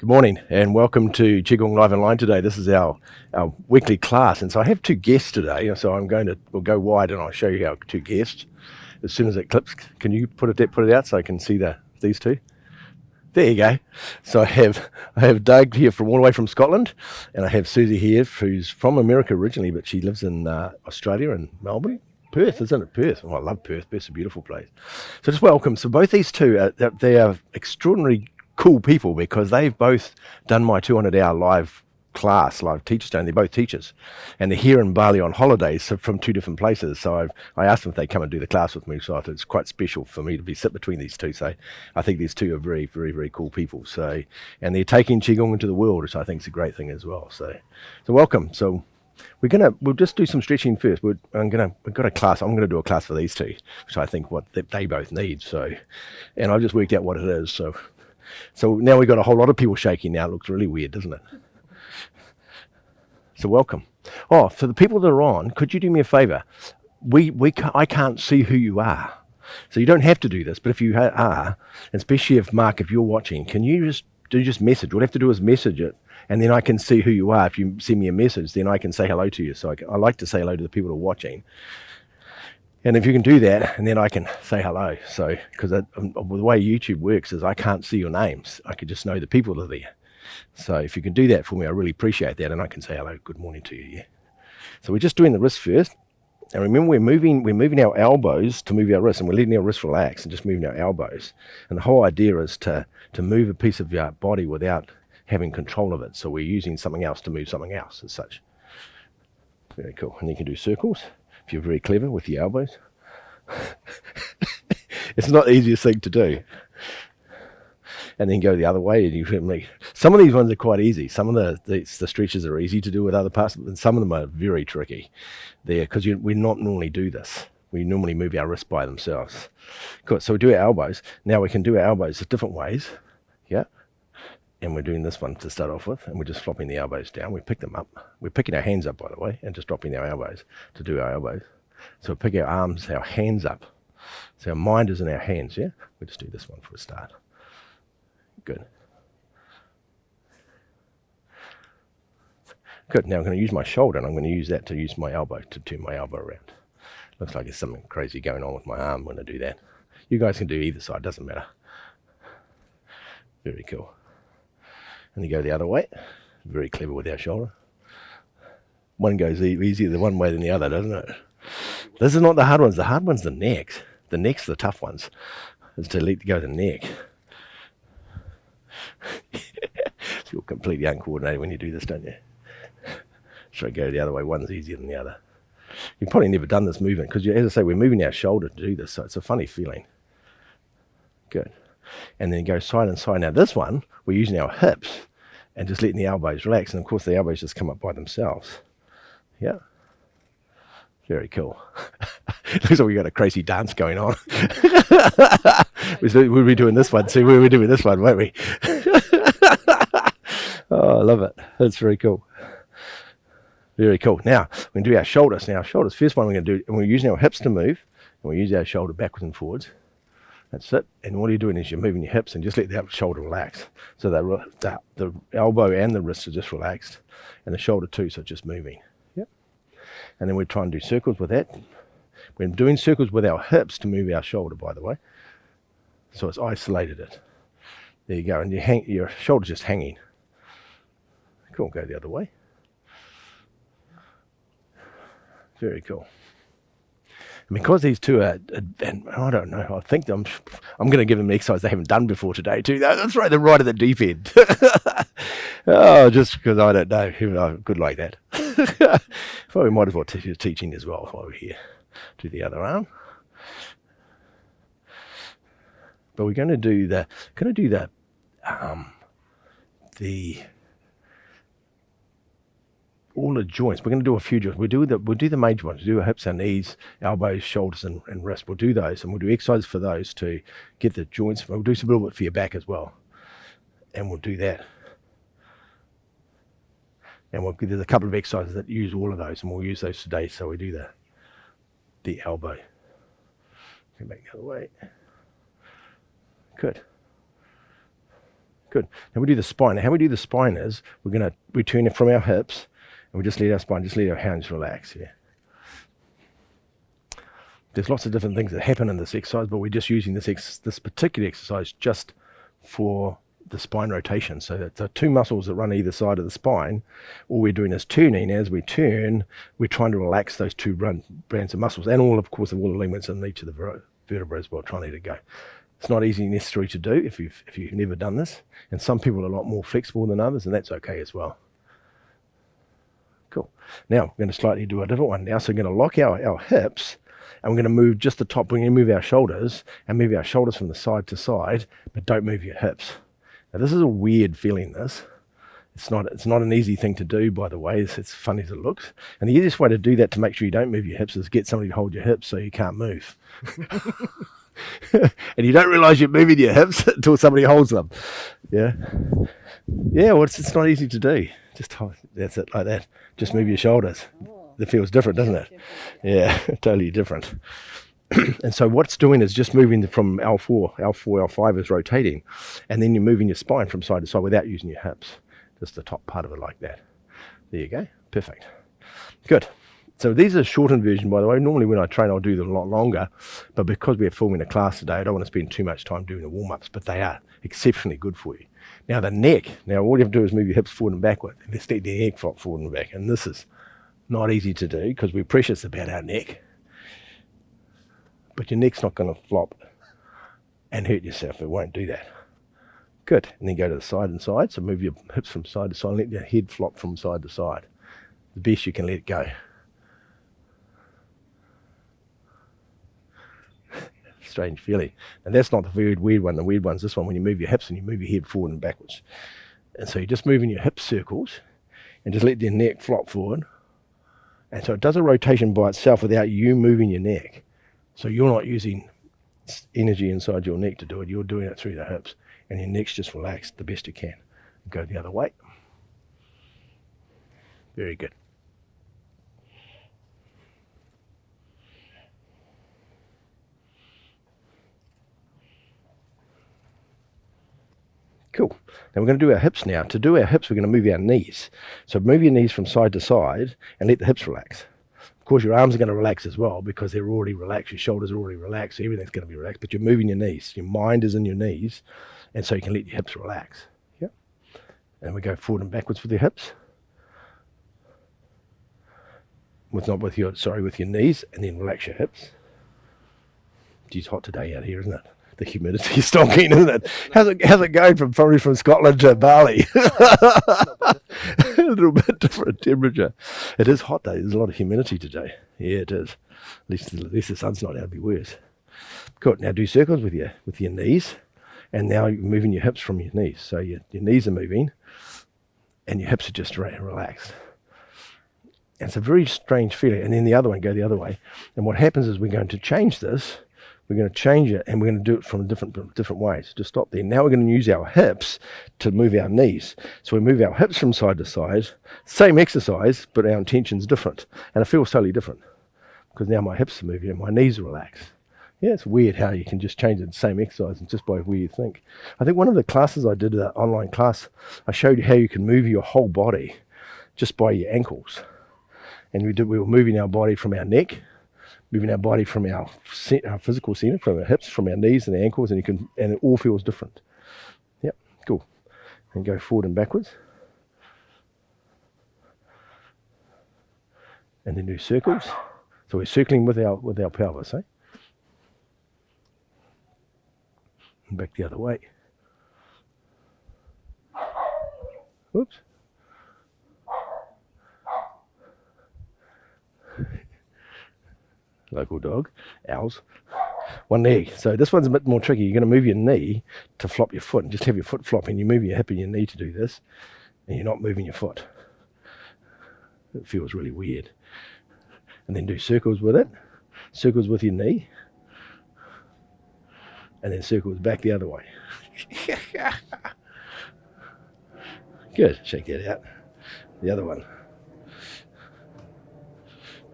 Good morning and welcome to Qigong Live Online today. This is our weekly class, and so I have two guests today. So we'll go wide and I'll show you our two guests as soon as it clips. Can you put it out so I can see these two? There you go. So I have Doug here from all the way from Scotland, and I have Susie here who's from America originally, but she lives in Australia and Melbourne. Perth, isn't it? Perth. Oh, I love Perth. Perth's a beautiful place. So just welcome. So both these two, they are extraordinary cool people because they've both done my 200-hour live teacher stone. They're both teachers, and they're here in Bali on holidays, so from two different places. So I asked them if they come and do the class with me. So I thought it's quite special for me to sit between these two. So I think these two are very, very, very cool people. So, and they're taking Qigong into the world, which I think is a great thing as well. So welcome. So we'll just do some stretching first. We've got a class. I'm gonna do a class for these two, which I think they both need. So, and I've just worked out what it is. So now we've got a whole lot of people shaking now. It looks really weird, doesn't it? So welcome. Oh, for the people that are on, could you do me a favor? I can't see who you are. So you don't have to do this, but if you are, especially if Mark, if you're watching, can you just message? What you have to do is message it, and then I can see who you are. If you send me a message, then I can say hello to you. So I like to say hello to the people that are watching. And if you can do that, and then I can say hello. So, because the way YouTube works is I can't see your names. I can just know the people that are there. So if you can do that for me, I really appreciate that. And I can say hello, good morning to you. Yeah. So we're just doing the wrists first. And remember, we're moving our elbows to move our wrists, and we're letting our wrists relax and just moving our elbows. And the whole idea is to move a piece of your body without having control of it. So we're using something else to move something else as such. Very cool. And you can do circles if you're very clever with your elbows. It's not the easiest thing to do. And then go the other way, and some of these ones are quite easy. Some of the stretches are easy to do with other parts, and some of them are very tricky. There, because we not normally do this. We normally move our wrists by themselves. Good. So we do our elbows. Now we can do our elbows different ways. Yeah. And we're doing this one to start off with, and we're just flopping the elbows down. We pick them up. We're picking our hands up, by the way, and just dropping our elbows to do our elbows. So we pick our arms, our hands up. So our mind is in our hands, yeah? We'll just do this one for a start. Good. Good. Now I'm going to use my shoulder, and I'm going to use that to use my elbow, to turn my elbow around. Looks like there's something crazy going on with my arm when I do that. You guys can do either side, doesn't matter. Very cool. And you go the other way. Very clever with our shoulder. One goes easier the one way than the other, doesn't it? This is not the hard ones. The hard one's the neck. The neck's the tough ones. Is to let go the neck. You're completely uncoordinated when you do this, don't you? So go the other way. One's easier than the other. You've probably never done this movement because, as I say, we're moving our shoulder to do this, so it's a funny feeling. Good. And then go side and side. Now this one, we're using our hips and just letting the elbows relax, and of course the elbows just come up by themselves. Yeah. Very cool. Looks like we got a crazy dance going on. We'll be doing this one too. We'll be doing this one, won't we? Oh, I love it. That's very cool. Very cool. Now, we're going to do our shoulders. Now, shoulders, first one we're going to do, and we're using our hips to move, and we use our shoulder backwards and forwards. That's it. And what you're doing is you're moving your hips and just let the shoulder relax. So the elbow and the wrist are just relaxed, and the shoulder too, so just moving. And then we try and do circles with that. We're doing circles with our hips to move our shoulder, by the way. So it's isolated it. There you go. And your shoulder's just hanging. Cool. Go the other way. Very cool. And because these two are, and I don't know, I think I'm going to give them an exercise they haven't done before today too. That's right, they're right at the deep end. Oh, just because I don't know. I'm good like that. Well, we might as well teach teaching as well while we're here. Do the other arm. But we're going to do all the joints. We're going to do a few joints. We'll do the major ones. We'll do our hips, our knees, elbows, shoulders, and wrists. We'll do those, and we'll do exercises for those to get the joints. We'll do some little bit for your back as well, and we'll do that. And there's a couple of exercises that use all of those, and we'll use those today. So we do the elbow. Go back the other way. Good. Good. Now we do the spine. Now how we do the spine is we turn it from our hips and we just let our spine, just let our hands relax. Yeah. There's lots of different things that happen in this exercise, but we're just using this particular exercise just for the spine rotation. So it's the two muscles that run either side of the spine. All we're doing is turning. As we turn, we're trying to relax those two bands of muscles, and all the ligaments in each of the vertebrae as well, trying to let it go. It's not easy necessarily to do if you've never done this, and some people are a lot more flexible than others, and that's okay as well. Cool. Now we're going to slightly do a different one now. So we're going to lock our hips, and we're going to move just the top. We're going to move our shoulders and move our shoulders from the side to side, but don't move your hips. Now this is a weird feeling. It's not an easy thing to do, by the way. It's funny as it looks. And the easiest way to do that to make sure you don't move your hips is get somebody to hold your hips so you can't move. And you don't realize you're moving your hips until somebody holds them. Yeah. Yeah, well, it's not easy to do. Just hold, that's it, like that. Just move your shoulders. It feels different, doesn't it? Yeah, totally different. And so what it's doing is just moving from L4, L5 is rotating, and then you're moving your spine from side to side without using your hips. Just the top part of it like that. There you go. Perfect. Good. So these are a shortened version, by the way. Normally when I train, I'll do them a lot longer, but because we're filming a class today, I don't want to spend too much time doing the warm-ups, but they are exceptionally good for you. Now the neck, all you have to do is move your hips forward and backward, and let's let the neck flop forward and back, and this is not easy to do because we're precious about our neck. But your neck's not going to flop and hurt yourself. It won't do that. Good. And then go to the side and side. So move your hips from side to side and let your head flop from side to side. The best you can let it go. Strange feeling. And that's not the very weird one. The weird one's this one, when you move your hips and you move your head forward and backwards. And so you're just moving your hip circles and just let your neck flop forward. And so it does a rotation by itself without you moving your neck. So you're not using energy inside your neck to do it. You're doing it through the hips. And your neck's just relaxed the best you can. Go the other way. Very good. Cool. Now we're going to do our hips now. To do our hips, we're going to move our knees. So move your knees from side to side and let the hips relax. Of course, your arms are going to relax as well because they're already relaxed. Your shoulders are already relaxed. So everything's going to be relaxed. But you're moving your knees. Your mind is in your knees. And so you can let your hips relax. Yeah. And we go forward and backwards with your hips. With your knees. And then relax your hips. It's hot today out here, isn't it? The humidity is stonking, isn't it? How's it going probably from Scotland to Bali? A little bit different temperature. It is hot though. There's a lot of humidity today. Yeah, it is. At least the sun's not out. It'd be worse. Good. Now do circles with your knees, and now you're moving your hips from your knees. So your knees are moving, and your hips are just relaxed. And it's a very strange feeling. And then the other one, go the other way. And what happens is we're going to change this. We're going to change it, and we're going to do it from different ways. Just stop there. Now we're going to use our hips to move our knees. So we move our hips from side to side. Same exercise, but our intention's different. And it feels totally different because now my hips are moving and my knees are relaxed. Yeah, it's weird how you can just change the same exercise and just by where you think. I think one of the classes I did, that online class, I showed you how you can move your whole body just by your ankles. And we were moving our body from our neck, moving our body from our physical center, from our hips, from our knees and our ankles, and it all feels different. Yep, cool. And go forward and backwards. And then do circles. So we're circling with our pelvis, eh? And back the other way. Whoops. Local dog, owls. One leg. So this one's a bit more tricky. You're going to move your knee to flop your foot and just have your foot flopping. You move your hip and your knee to do this, and you're not moving your foot. It feels really weird. And then do circles with it. Circles with your knee. And then circles back the other way. Good. Shake that out. The other one.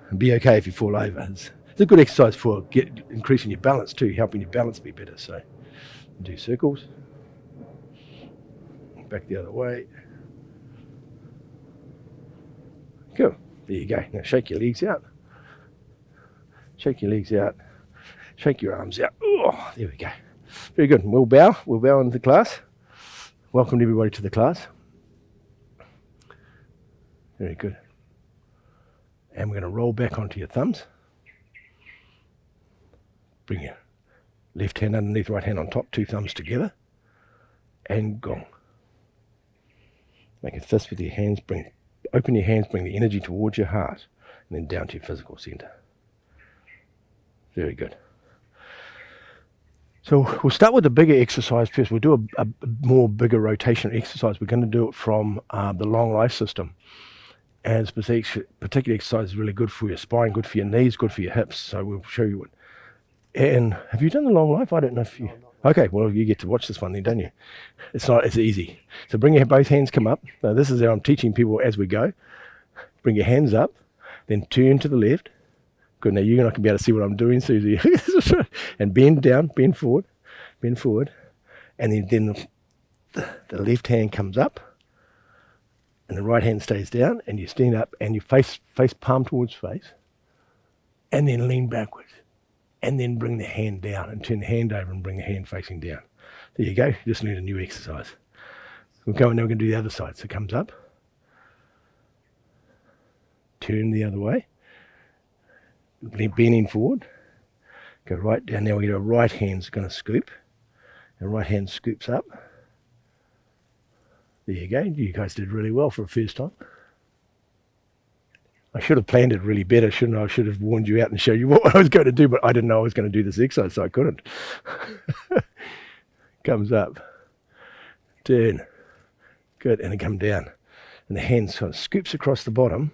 And be okay if you fall over. It's a good exercise for increasing your balance too, helping your balance be better. So do circles. back the other way. Cool. There you go. Now shake your legs out. Shake your legs out. Shake your arms out. Oh, there we go. Very good. We'll bow. We'll bow into the class. Welcome everybody to the class. Very good. And we're going to roll back onto your thumbs. Bring your left hand underneath, right hand on top, 2 thumbs together. And Gong. Make a fist with your hands. Open your hands, bring the energy towards your heart, and then down to your physical center. Very good. So we'll start with the bigger exercise first. We'll do a more bigger rotation exercise. We're going to do it from the long life system. And this particular exercise is really good for your spine, good for your knees, good for your hips. So we'll show you what. And have you done the long life? I don't know if you... Okay, well, you get to watch this one then, don't you? It's easy. So bring your both hands, come up. Now this is how I'm teaching people as we go. Bring your hands up, then turn to the left. Good, now you're not going to be able to see what I'm doing, Susie. And bend down, bend forward. And then the left hand comes up, and the right hand stays down, and you stand up, and you face palm towards face, and then lean backwards. And then bring the hand down and turn the hand over and bring the hand facing down. There you go. You just learned a new exercise. We'll go and now we're going to do the other side. So it comes up. Turn the other way. Bending forward. Go right down. Now we get our right hand's going to scoop. Our right hand scoops up. There you go. You guys did really well for a first time. I should have planned it really better, shouldn't I? I should have warned you out and showed you what I was going to do, but I didn't know I was going to do this exercise, so I couldn't. Comes up. Turn. Good, and it comes down. And the hand sort of scoops across the bottom,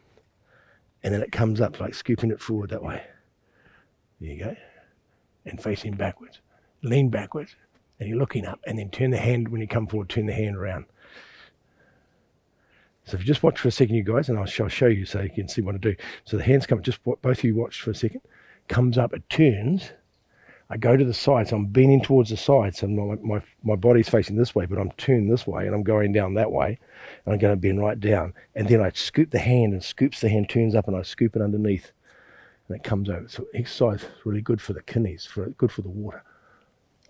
and then it comes up, like scooping it forward that way. There you go. And facing backwards. Lean backwards, and you're looking up, and then turn the hand, when you come forward, turn the hand around. So if you just watch for a second, you guys, and I'll show you so you can see what I do. So the hands come, just both of you watch for a second. Comes up, it turns. I go to the side, so I'm bending towards the side. So my body's facing this way, but I'm turned this way, and I'm going down that way. And I'm going to bend right down. And then I scoop the hand, and scoops the hand, turns up, and I scoop it underneath. And it comes over. So exercise is really good for the kidneys, good for the water.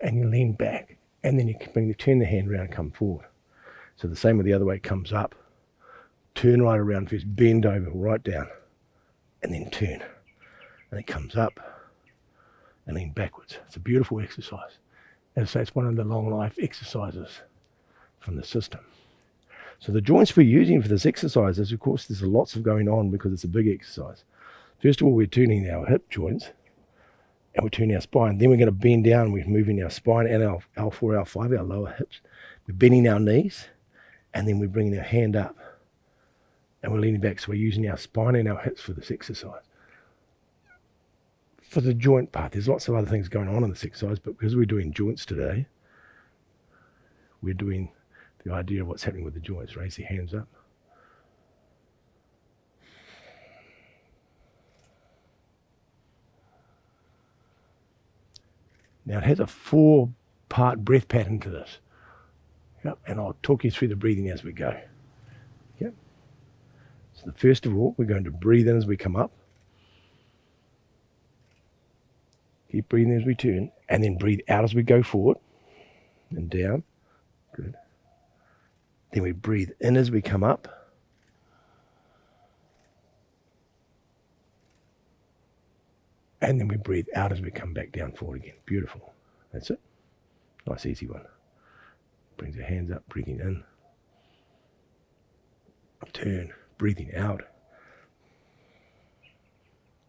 And you lean back, and then you turn the hand around and come forward. So the same with the other way, it comes up. Turn right around first, bend over, right down, and then turn. And it comes up and lean backwards. It's a beautiful exercise. As I say, it's one of the long life exercises from the system. So the joints we're using for this exercise is, of course, there's lots of going on because it's a big exercise. First of all, we're turning our hip joints and we're turning our spine. Then we're going to bend down. We're moving our spine and our L4, L5, our lower hips. We're bending our knees, and then we're bringing our hand up. And we're leaning back, so we're using our spine and our hips for this exercise. For the joint part, there's lots of other things going on in this exercise, but because we're doing joints today, we're doing the idea of what's happening with the joints. Raise your hands up. Now it has a 4-part breath pattern to this. Yep, and I'll talk you through the breathing as we go. Yep. So first of all, we're going to breathe in as we come up. Keep breathing as we turn, and then breathe out as we go forward and down. Good. Then we breathe in as we come up. And then we breathe out as we come back down forward again. Beautiful. That's it. Nice, easy one. Brings your hands up, breathing in. Turn, breathing out.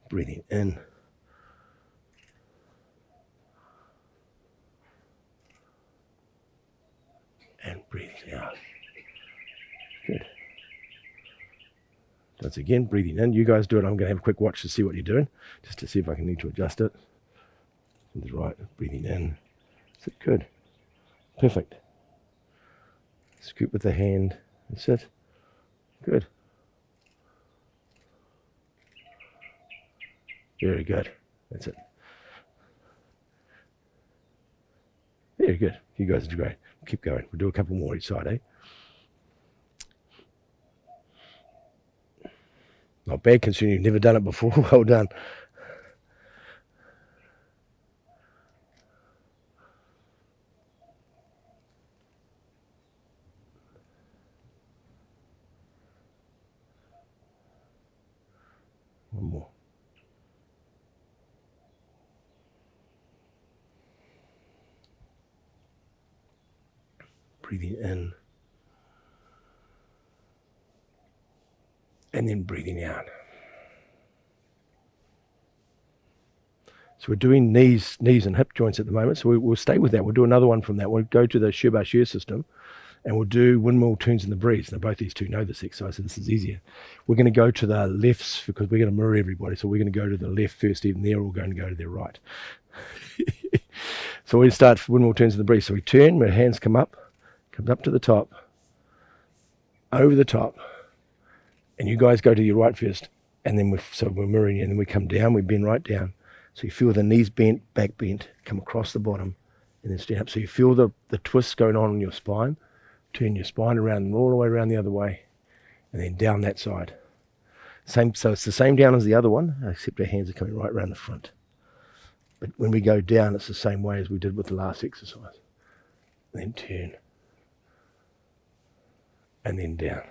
Breathing in. And breathing out. Good. Once again, breathing in. You guys do it. I'm going to have a quick watch to see what you're doing, just to see if I can need to adjust it. That's right. Breathing in. That's it. Good. Perfect. Scoop with the hand. That's it. Good. Very good. That's it. Very good. You guys are great. Keep going. We'll do a couple more each side, eh? Not bad considering you've never done it before. Well done. One more. Breathing in. And then breathing out. So we're doing knees and hip joints at the moment. So we'll stay with that. We'll do another one from that. We'll go to the Shiba Shear system and we'll do windmill turns in the breeze. Now both these two know this exercise, so this is easier. We're going to go to the lefts because we're going to mirror everybody. So we're going to go to the left first, even they're all going to go to their right. So we start windmill turns in the breeze. So we turn, our hands comes up to the top, over the top, and you guys go to your right first, and then we're mirroring you, and then we come down, we bend right down. So you feel the knees bent, back bent, come across the bottom, and then stand up. So you feel the twists going on in your spine. Turn your spine around and all the way around the other way, and then down that side. So it's the same down as the other one, except our hands are coming right around the front. But when we go down, it's the same way as we did with the last exercise. And then turn. And then down.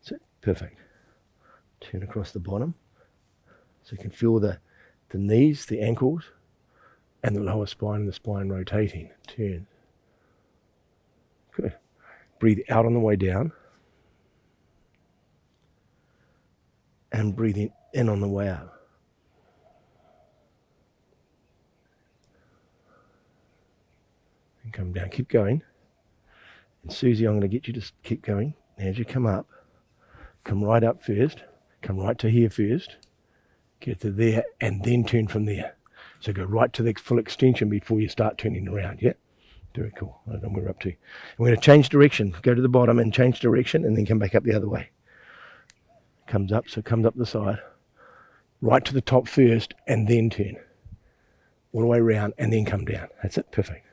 So perfect. Turn across the bottom. So you can feel the knees, the ankles, and the lower spine and the spine rotating. Turn. Good. Breathe out on the way down. And breathing in on the way up. And come down. Keep going. And Susie, I'm going to get you to keep going. As you come up, come right up first. Come right to here first. Get to there and then turn from there. So go right to the full extension before you start turning around, yeah? Very cool. I don't know what we're up to. And we're going to change direction. Go to the bottom and change direction and then come back up the other way. Comes up, so comes up the side. Right to the top first and then turn. All the way around and then come down. That's it, perfect.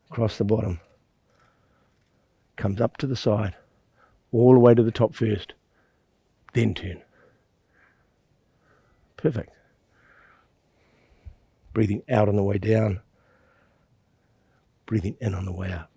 Across the bottom. Comes up to the side. All the way to the top first. Then turn. Perfect. Breathing out on the way down. Breathing in on the way up.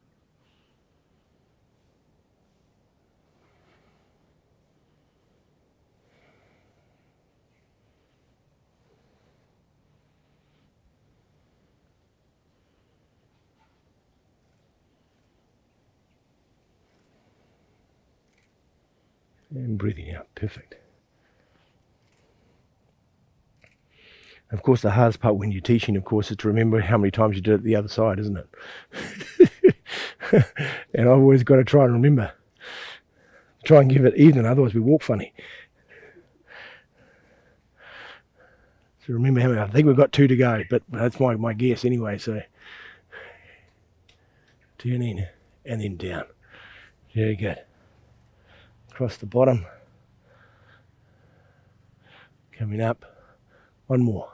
And breathing out. Perfect. Of course, the hardest part when you're teaching, of course, is to remember how many times you did it the other side, isn't it? And I've always got to try and remember. Try and give it even, otherwise we walk funny. So remember how many, I think we've got 2 to go, but that's my guess anyway, so. Turn in and then down. Very good. Across the bottom. Coming up. One more.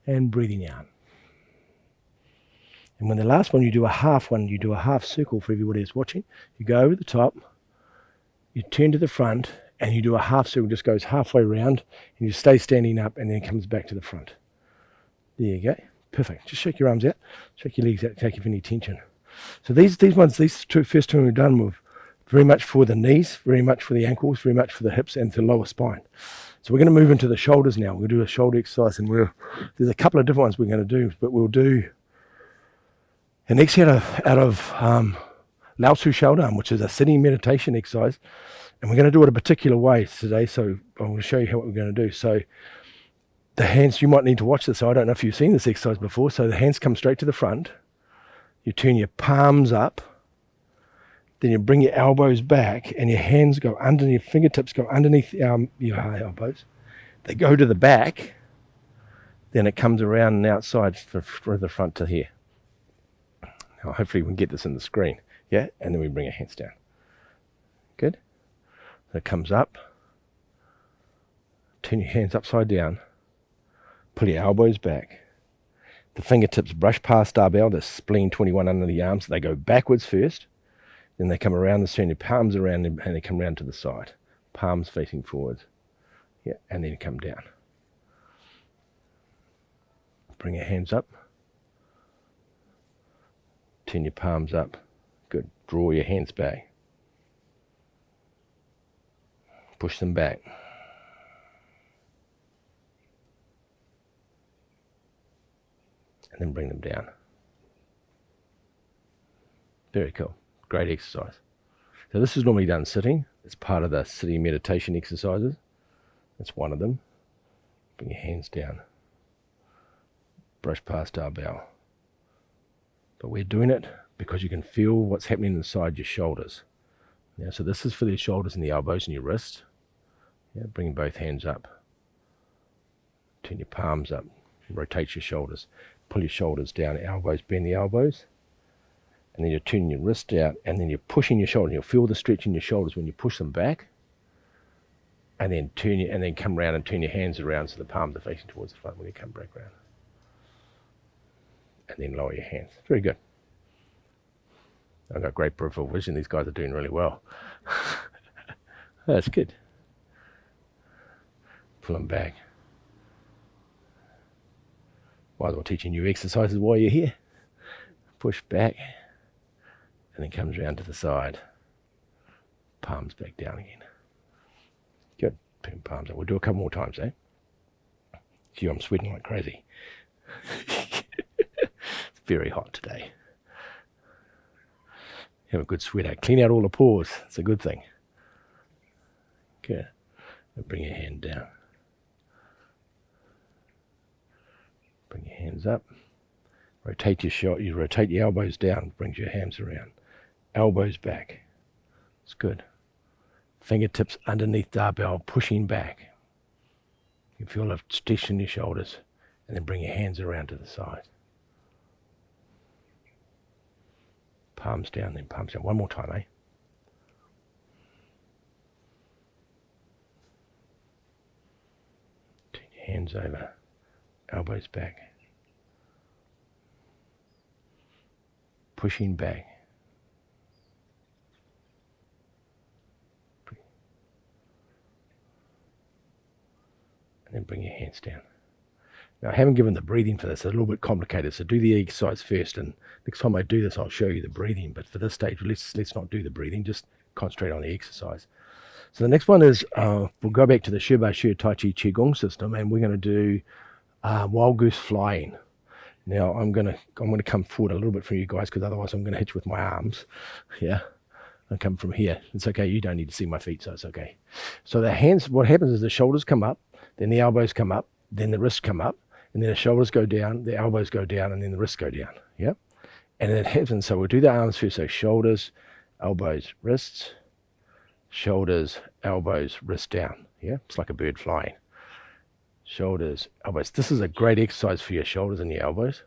And breathing out. And when the last one, you do a half circle for everybody that's watching. You go over the top, you turn to the front, and you do a half circle, just goes halfway around, and you stay standing up, and then it comes back to the front. There you go. Perfect. Just shake your arms out, shake your legs out, take off any tension. So these first two we've done were very much for the knees, very much for the ankles, very much for the hips and the lower spine. So we're going to move into the shoulders now. We'll do a shoulder exercise, and there's a couple of different ones we're going to do, but we'll do an exercise out of Lao Tzu shoulder arm, which is a sitting meditation exercise, and we're going to do it a particular way today. So I'm going to show you what we're going to do. So the hands, you might need to watch this. So I don't know if you've seen this exercise before. So the hands come straight to the front. You turn your palms up. Then you bring your elbows back and your hands go underneath, fingertips go underneath your elbows. They go to the back. Then it comes around and outside from the front to here. Now hopefully we can get this in the screen. Yeah, and then we bring our hands down. Good. So it comes up. Turn your hands upside down. Pull your elbows back. The fingertips brush past our bell, the spleen 21 under the arms. They go backwards first. Then they come around and turn your palms around and they come around to the side. Palms facing forwards. Yeah, and then come down. Bring your hands up. Turn your palms up. Good. Draw your hands back. Push them back. And then bring them down. Very cool. Great exercise. So this is normally done sitting. It's part of the sitting meditation exercises. That's one of them. Bring your hands down. Brush past our bell. But we're doing it because you can feel what's happening inside your shoulders. Yeah, so this is for the shoulders and the elbows and your wrists. Yeah, bring both hands up. Turn your palms up. Rotate your shoulders. Pull your shoulders down. Elbows, bend the elbows. And then you're turning your wrist out, and then you're pushing your shoulder. You'll feel the stretch in your shoulders when you push them back. And then come around and turn your hands around so the palms are facing towards the front when you come back around. And then lower your hands. Very good. I've got great peripheral vision. These guys are doing really well. That's good. Pull them back. Might as well teaching you exercises while you're here. Push back. And then comes around to the side. Palms back down again. Good. Palms up. We'll do a couple more times, eh? Gee, I'm sweating like crazy. It's very hot today. Have a good sweat out. Clean out all the pores. It's a good thing. Good. And bring your hand down. Bring your hands up. Rotate your shoulder. You rotate your elbows down. Brings your hands around. Elbows back. It's good. Fingertips underneath the barbell, pushing back. You feel a stretch in your shoulders, and then bring your hands around to the side. Palms down, then palms down. One more time, eh? Turn your hands over, elbows back. Pushing back. And then bring your hands down. Now, I haven't given the breathing for this. It's a little bit complicated, so do the exercise first, and next time I do this, I'll show you the breathing. But for this stage, let's not do the breathing, just concentrate on the exercise. So the next one is, we'll go back to the Shiba Shu Tai Chi Qigong system, and we're going to do wild goose flying. Now, I'm going to come forward a little bit from you guys, because otherwise I'm going to hit you with my arms. Yeah. I'll come from here. It's okay. You don't need to see my feet, so it's okay. So the hands, what happens is the shoulders come up, then the elbows come up, then the wrists come up, and then the shoulders go down, the elbows go down, and then the wrists go down. Yeah? And it happens, so we'll do the arms first. So shoulders, elbows, wrists, shoulders, elbows, wrists down. Yeah? It's like a bird flying. Shoulders, elbows. This is a great exercise for your shoulders and your elbows.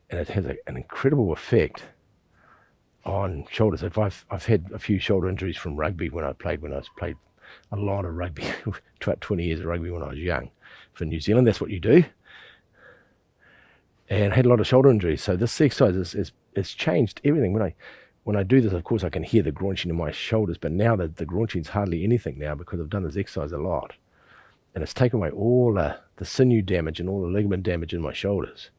And it has an incredible effect on shoulders. If I've had a few shoulder injuries from rugby when I played a lot of rugby, about 20 years of rugby when I was young. For New Zealand, that's what you do. And I had a lot of shoulder injuries. So this exercise it's changed everything. When I do this, of course, I can hear the graunching in my shoulders, but now the graunching's hardly anything now because I've done this exercise a lot. And it's taken away all the sinew damage and all the ligament damage in my shoulders.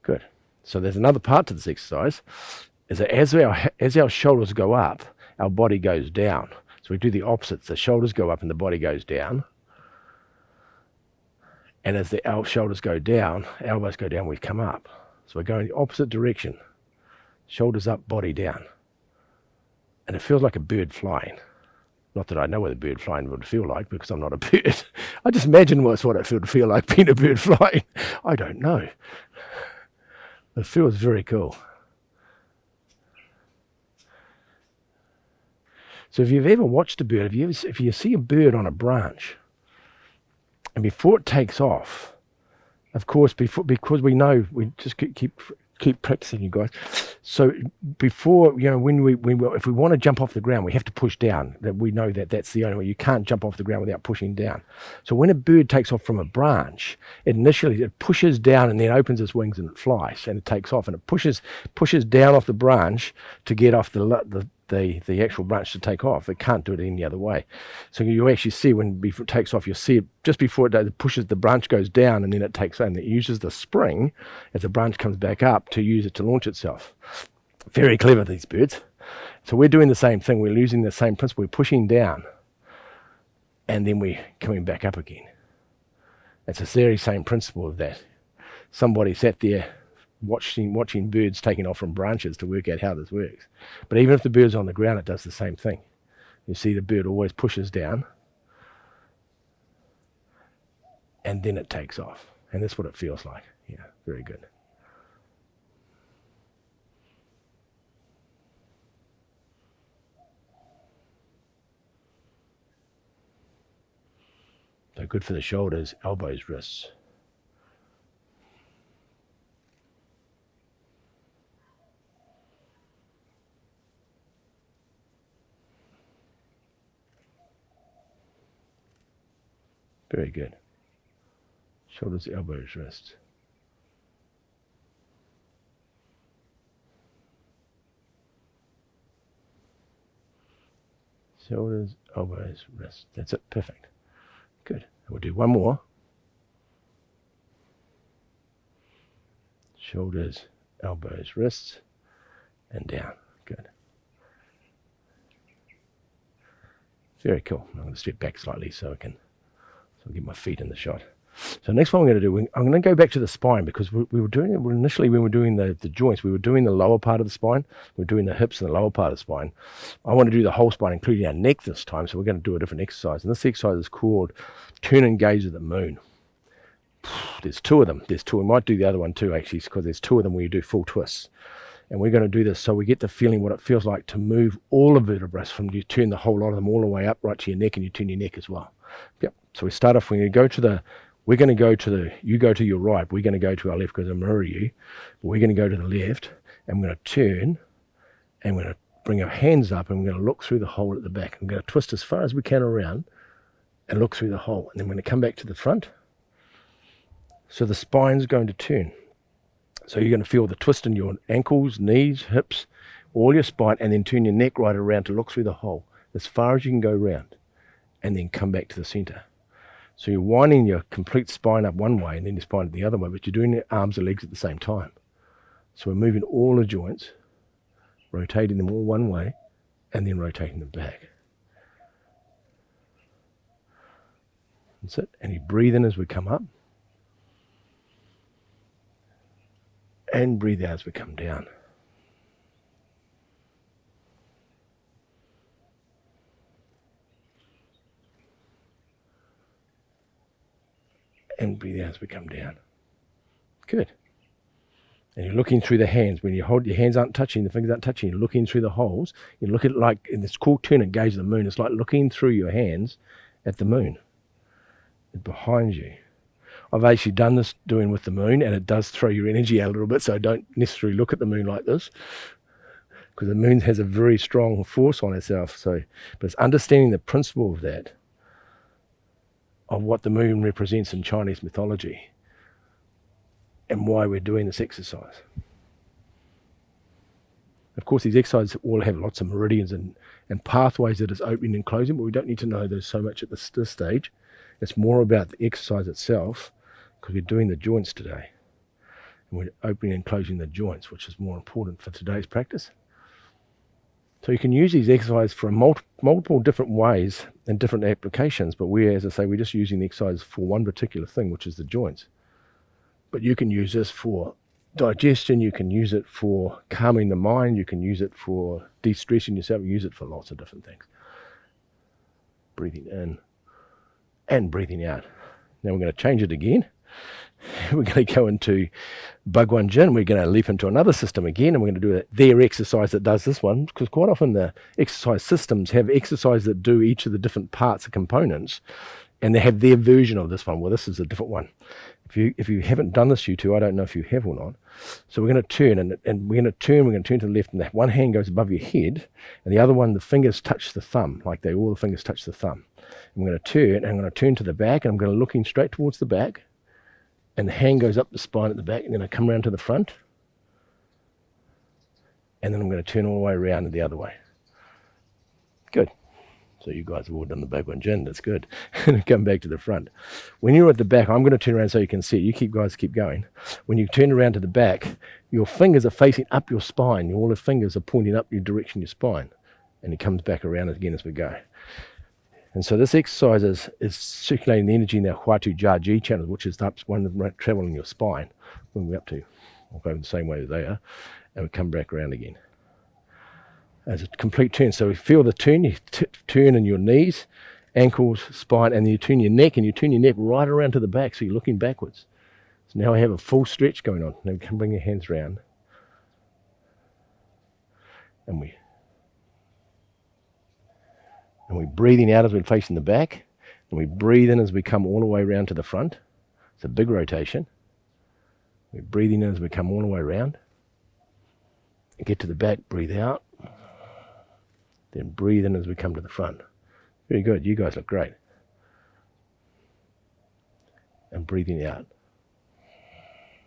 Good. So there's another part to this exercise, is that as our shoulders go up, our body goes down. So we do the opposites. The shoulders go up and the body goes down. And as the shoulders go down, elbows go down, we come up. So we're going the opposite direction. Shoulders up, body down. And it feels like a bird flying. Not that I know what a bird flying would feel like, because I'm not a bird. I just imagine what it would feel like being a bird flying. I don't know. It feels very cool. So if you've ever watched a bird, if you see a bird on a branch, and before it takes off, of course, because we know we just keep keep practicing, you guys. So before, when if we want to jump off the ground, we have to push down. That we know that's the only way. You can't jump off the ground without pushing down. So when a bird takes off from a branch, it pushes down and then opens its wings and it flies and it takes off, and it pushes down off the branch to get off the actual branch to take off. It can't do it any other way. So you actually see before it takes off, you'll see it just before it pushes, the branch goes down and then it takes off, and it uses the spring as the branch comes back up to use it to launch itself. Very clever, these birds. So we're doing the same thing. We're using the same principle. We're pushing down and then we're coming back up again. It's the very same principle of that. Somebody sat there watching birds taking off from branches to work out how this works. But even if the bird's on the ground, it does the same thing. You see the bird always pushes down and then it takes off. And that's what it feels like. Yeah, very good. So good for the shoulders, elbows, wrists. Very good. Shoulders, elbows, wrists. Shoulders, elbows, wrists. That's it. Perfect. Good. And we'll do one more. Shoulders, elbows, wrists, and down. Good. Very cool. I'm going to step back slightly so I can get my feet in the shot. So next one we're going to do, I'm going to go back to the spine, because we were doing it initially when we were doing the joints. We were doing the lower part of the spine. We're doing the hips and the lower part of the spine. I want to do the whole spine, including our neck this time. So we're going to do a different exercise. And this exercise is called Turn and Gaze of the Moon. There's two of them. We might do the other one too, actually, because there's two of them where you do full twists. And we're going to do this so we get the feeling what it feels like to move all the vertebrae from you turn the whole lot of them all the way up right to your neck, and you turn your neck as well. Yep. So we start off when you go to the, you go to your right, we're going to go to our left because I mirror you. We're going to go to the left, and we're going to turn, and we're going to bring our hands up, and we're going to look through the hole at the back. I'm going to twist as far as we can around and look through the hole. And then we're going to come back to the front. So the spine's going to turn. So you're going to feel the twist in your ankles, knees, hips, all your spine, and then turn your neck right around to look through the hole as far as you can go round, and then come back to the center. So you're winding your complete spine up one way and then your spine the other way, but you're doing your arms and legs at the same time. So we're moving all the joints, rotating them all one way, and then rotating them back. That's it. And you breathe in as we come up, and breathe out as we come down. And breathe out as we come down. Good. And you're looking through the hands. When you hold, your hands aren't touching, the fingers aren't touching, you're looking through the holes. You look at it like, and it's called Turn and Gaze of the Moon. It's like looking through your hands at the moon behind you. I've actually done this doing with the moon, and it does throw your energy out a little bit, so don't necessarily look at the moon like this, because the moon has a very strong force on itself. So, but it's understanding the principle of that, of what the moon represents in Chinese mythology, and why we're doing this exercise. Of course, these exercises all have lots of meridians and pathways that is opening and closing, but we don't need to know those so much at this stage. It's more about the exercise itself, because we're doing the joints today. And we're opening and closing the joints, which is more important for today's practice. So you can use these exercises for multiple different ways and different applications, but as I say, we're just using the exercise for one particular thing, which is the joints. But you can use this for digestion, you can use it for calming the mind, you can use it for de-stressing yourself, use it for lots of different things. Breathing in and breathing out. Now we're going to change it again. We're going to go into Bhagwan Jin. We're going to leap into another system again, and we're going to do their exercise that does this one, because quite often the exercise systems have exercise that do each of the different parts and components, and they have their version of this one. Well, this is a different one. If you haven't done this, you two, I don't know if you have or not. So we're going to turn, and we're going to turn to the left, and that one hand goes above your head, and the other one, the fingers touch the thumb, like all the fingers touch the thumb. And we're going to turn, and I'm going to turn to the back, and I'm going to looking straight towards the back, and the hand goes up the spine at the back, and then I come around to the front, and then I'm going to turn all the way around and the other way. Good. So you guys have all done the back one, Jen, that's good. And come back to the front. When you're at the back, I'm going to turn around so you can see it. You guys keep going. When you turn around to the back, your fingers are facing up your spine. All the fingers are pointing up your direction, your spine. And it comes back around again as we go. And so this exercise is circulating the energy in our Huatu Jia Ji channels, which is the one traveling your spine. When we're up to, we'll go the same way as they are. And we come back around again. As a complete turn. So we feel the turn, you turn in your knees, ankles, spine, and then you turn your neck, and you turn your neck right around to the back, so you're looking backwards. So now I have a full stretch going on. Now we can bring your hands around. And we're breathing out as we're facing the back, and we breathe in as we come all the way around to the front. It's a big rotation. We're breathing in as we come all the way around. And get to the back, breathe out. Then breathe in as we come to the front. Very good. You guys look great. And breathing out.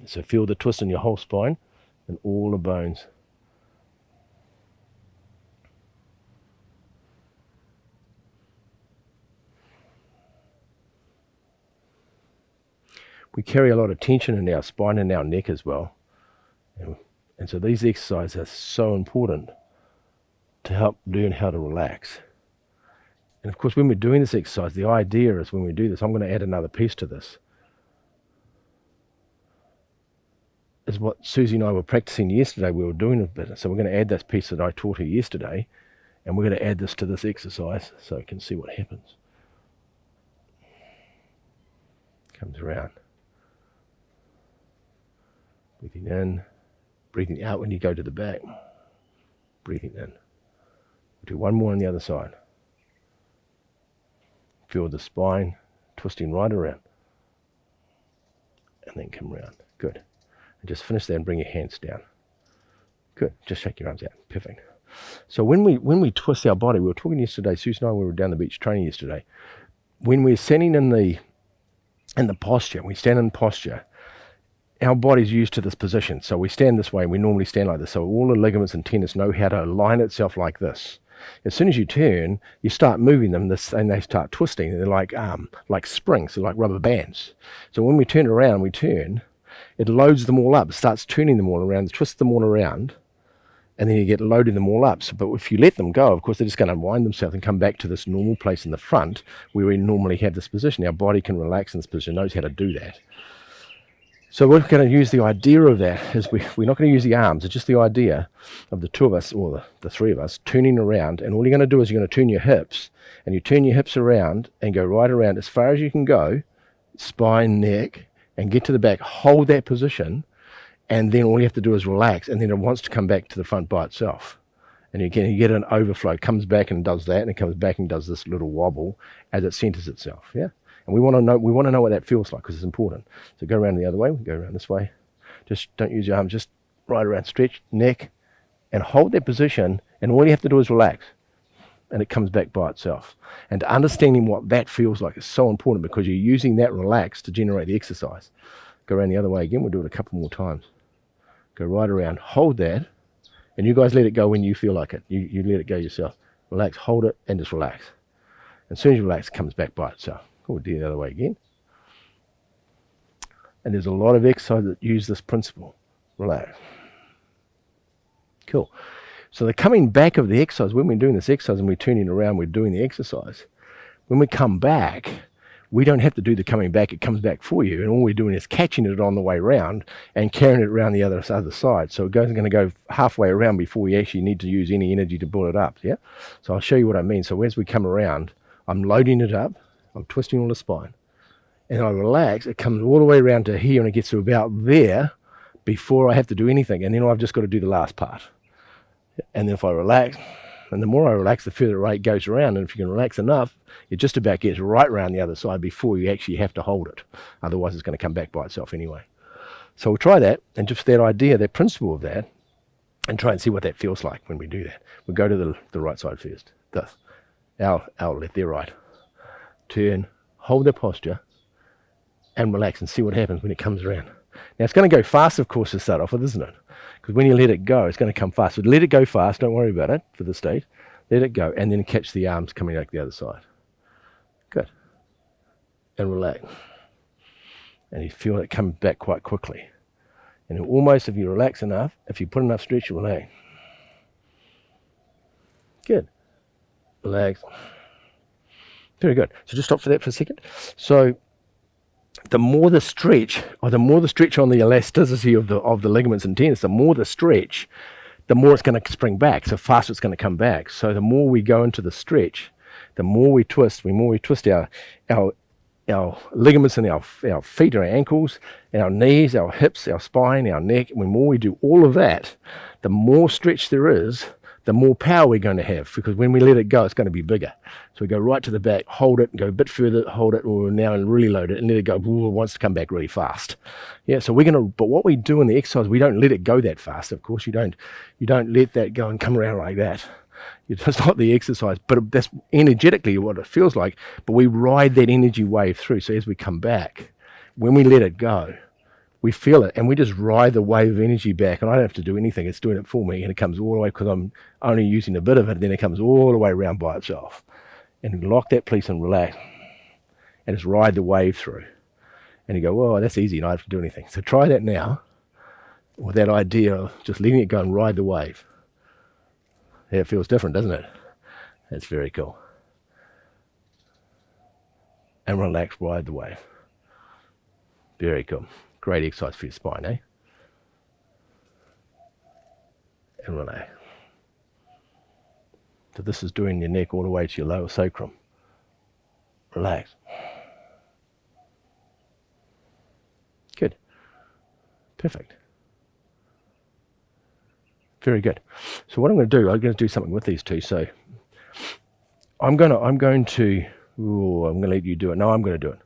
So feel the twist in your whole spine and all the bones. We carry a lot of tension in our spine and our neck as well. And so these exercises are so important to help learn how to relax. And of course, when we're doing this exercise, the idea is when we do this, I'm going to add another piece to this, is what Susie and I were practicing yesterday. We were doing a bit. So we're going to add this piece that I taught her yesterday, and we're going to add this to this exercise so you can see what happens. Comes around. Breathing in, breathing out when you go to the back. Breathing in. Do one more on the other side. Feel the spine twisting right around. And then come around. Good. And just finish that and bring your hands down. Good. Just shake your arms out. Perfect. So when we twist our body, we were talking yesterday, Susan and I, we were down the beach training yesterday. When we're standing in the posture, we stand in posture, our body's used to this position. So we stand this way, and we normally stand like this. So all the ligaments and tendons know how to align itself like this. As soon as you turn, you start moving them, and they start twisting. They're like springs, they're like rubber bands. So when we turn around, it loads them all up. It starts turning them all around, twists them all around, and then you get loading them all up. So, but if you let them go, of course, they're just going to unwind themselves and come back to this normal place in the front where we normally have this position. Our body can relax in this position, knows how to do that. So we're going to use the idea of that is we're not going to use the arms. It's just the idea of the two of us, or the three of us, turning around. And all you're going to do is you're going to turn your hips. And you turn your hips around and go right around as far as you can go, spine, neck, and get to the back. Hold that position. And then all you have to do is relax. And then it wants to come back to the front by itself. And again, you get an overflow. It comes back and does that. And it comes back and does this little wobble as it centers itself. Yeah. And we want to know what that feels like, because it's important. So go around the other way, we go around this way. Just don't use your arms, just right around, stretch, neck, and hold that position, and all you have to do is relax. And it comes back by itself. And understanding what that feels like is so important, because you're using that relax to generate the exercise. Go around the other way again, we'll do it a couple more times. Go right around, hold that, and you guys let it go when you feel like it. You let it go yourself. Relax, hold it, and just relax. And as soon as you relax, it comes back by itself. We'll do it the other way again. And there's a lot of exercises that use this principle. Relax. Cool. So the coming back of the exercise, when we're doing this exercise and we're turning around, we're doing the exercise. When we come back, we don't have to do the coming back. It comes back for you. And all we're doing is catching it on the way around and carrying it around the other side. So it's going to go halfway around before we actually need to use any energy to pull it up. Yeah. So I'll show you what I mean. So as we come around, I'm loading it up. I'm twisting all the spine, and I relax. It comes all the way around to here, and it gets to about there before I have to do anything. And then I've just got to do the last part. And then if I relax, And the more I relax, the further it goes around. And if you can relax enough, it just about gets right around the other side before you actually have to hold it. Otherwise, it's going to come back by itself anyway. So we'll try that, and just that idea, that principle of that, and try and see what that feels like when we do that. We'll go to the right side first. Our left, their right. Turn, hold the posture, and relax and see what happens when it comes around. Now, it's going to go fast, of course, to start off with, isn't it? Because when you let it go, it's going to come fast. So let it go fast, don't worry about it for the state. Let it go, and then catch the arms coming out the other side. Good. And relax. And you feel it come back quite quickly. And almost, if you relax enough, if you put enough stretch, you relax. Good. Relax. Very good. So just stop for that for a second. So the more the stretch on the elasticity of the ligaments and tendons, the more the stretch, the more it's going to spring back. So faster it's going to come back. So the more we go into the stretch, the more we twist our ligaments in our feet, our ankles, our knees, our hips, our spine, our neck. The more we do all of that, the more stretch there is, the more power we're going to have, because when we let it go, it's going to be bigger. So we go right to the back, hold it, and go a bit further, hold it, or now and really load it, and let it go. It wants to come back really fast. Yeah, so but what we do in the exercise, we don't let it go that fast. Of course, you don't let that go and come around like that. It's not the exercise, but that's energetically what it feels like. But we ride that energy wave through. So as we come back, when we let it go, we feel it, and we just ride the wave of energy back, and I don't have to do anything. It's doing it for me, and it comes all the way, because I'm only using a bit of it, and then it comes all the way around by itself. And lock that piece and relax, and just ride the wave through. And you go, well, that's easy, and I don't have to do anything. So try that now, with that idea of just letting it go and ride the wave. Yeah, it feels different, doesn't it? That's very cool. And relax, ride the wave. Very cool. Great exercise for your spine, eh? And relax. So this is doing your neck all the way to your lower sacrum. Relax. Good. Perfect. Very good. So what I'm going to do something with these two. So I'm going to let you do it. No, I'm going to do it.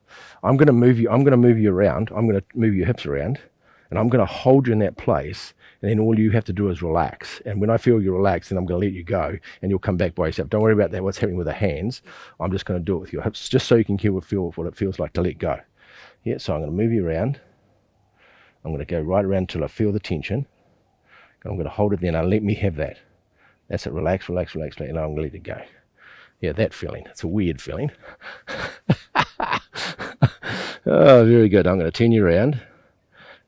I'm going to move you around. I'm going to move your hips around, and I'm going to hold you in that place, and then all you have to do is relax. And when I feel you relax, then I'm going to let you go, and you'll come back by yourself. Don't worry about that, what's happening with the hands. I'm just going to do it with your hips, just so you can feel what it feels like to let go. Yeah, so I'm going to move you around. I'm going to go right around until I feel the tension. I'm going to hold it there, and let me have that. That's it. Relax, relax, relax, and I'm going to let it go. Yeah, that feeling. It's a weird feeling. Oh, very good. I'm going to turn you around,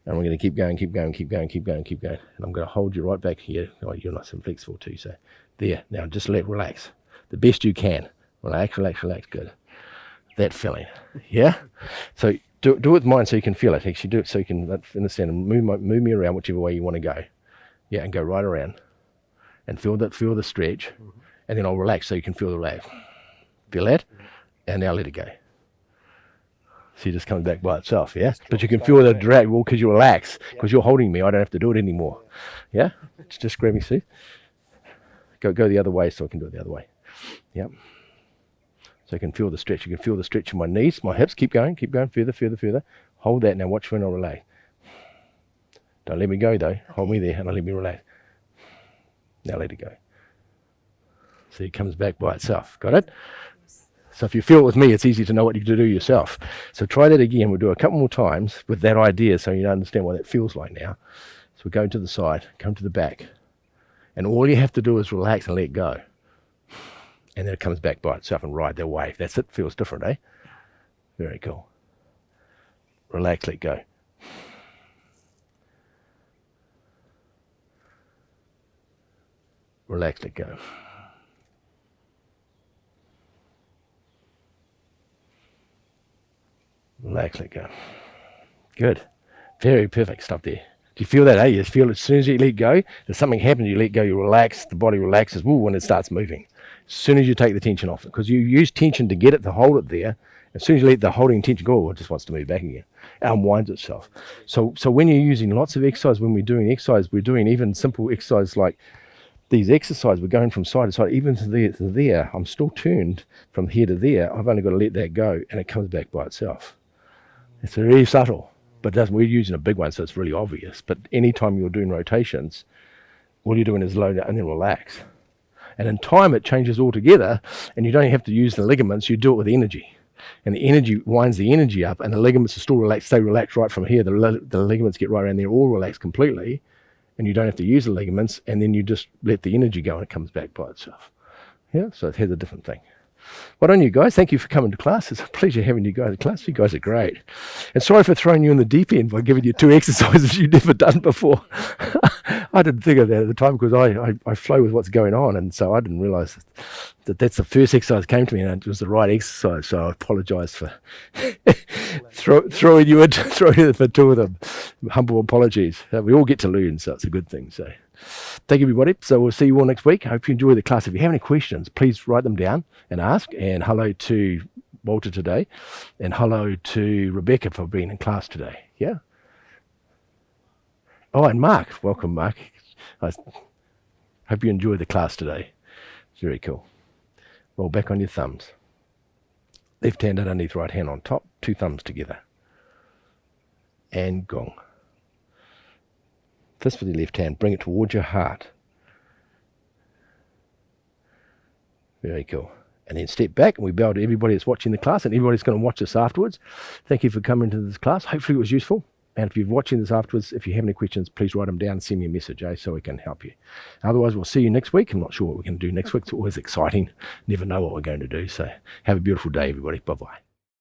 and we're going to keep going. And I'm going to hold you right back here. Oh, you're nice and flexible too, so there. Now just relax. The best you can. Relax, relax, relax. Good. That feeling. Yeah? So do it with mine so you can feel it. Actually do it so you can understand, and move me around whichever way you want to go. Yeah, and go right around. And feel the stretch. And then I'll relax so you can feel the relax. Feel that? And now let it go. See, just coming back by itself, yeah? But you can feel the drag, well, because you relax, because you're holding me, I don't have to do it anymore. Yeah? Just grab me, see? Go the other way so I can do it the other way. Yeah. So you can feel the stretch. You can feel the stretch in my knees, my hips. Keep going, further. Hold that now, watch when I relax. Don't let me go though. Hold me there and I'll let me relax. Now let it go. See, it comes back by itself. Got it? So if you feel it with me, it's easy to know what you do yourself. So try that again. We'll do a couple more times with that idea so you understand what that feels like now. So we go to the side, come to the back. And all you have to do is relax and let go. And then it comes back by itself and ride that wave. That's it. Feels different, eh? Very cool. Relax, let go. Relax, let go. Relax, let go. Good. Very perfect. Stop there. Do you feel that, eh? You feel it as soon as you let go, there's something happens, you let go, you relax, the body relaxes, when it starts moving. As soon as you take the tension off it, because you use tension to get it, to hold it there. As soon as you let the holding tension go, it just wants to move back again. It unwinds itself. So when you're using lots of exercise, when we're doing exercise, we're doing even simple exercise like these exercises, we're going from side to side, even to there. I'm still turned from here to there. I've only got to let that go, and it comes back by itself. It's very subtle, but we're using a big one, so it's really obvious. But anytime you're doing rotations, all you're doing is load it and then relax. And in time, it changes altogether, and you don't have to use the ligaments. You do it with energy. And the energy winds the energy up, and the ligaments are still relaxed, stay relaxed right from here. The ligaments get right around there, all relaxed completely, and you don't have to use the ligaments, and then you just let the energy go, and it comes back by itself. Yeah, so it has a different thing. Well done, you guys. Thank you for coming to class. It's a pleasure having you guys in class. You guys are great. And sorry for throwing you in the deep end by giving you 2 exercises you've never done before. I didn't think of that at the time because I flow with what's going on, and so I didn't realise that that's the first exercise that came to me, and it was the right exercise. So I apologise for throwing you in for 2 of them. Humble apologies. We all get to learn, so it's a good thing. So thank you, everybody. So we'll see you all next week. I hope you enjoy the class. If you have any questions, please write them down and ask. And hello to Walter today, and hello to Rebecca for being in class today. Yeah. Oh, and Mark. Welcome, Mark. I hope you enjoy the class today. It's very cool. Roll back on your thumbs. Left hand underneath, right hand on top. 2 thumbs together. And Gong. Fist with your left hand. Bring it towards your heart. Very cool. And then step back, and we bow to everybody that's watching the class, and everybody's going to watch this afterwards. Thank you for coming to this class. Hopefully it was useful. And if you're watching this afterwards, if you have any questions, please write them down and send me a message, so we can help you. Otherwise, we'll see you next week. I'm not sure what we're going to do next week. It's always exciting. Never know what we're going to do. So have a beautiful day, everybody. Bye-bye.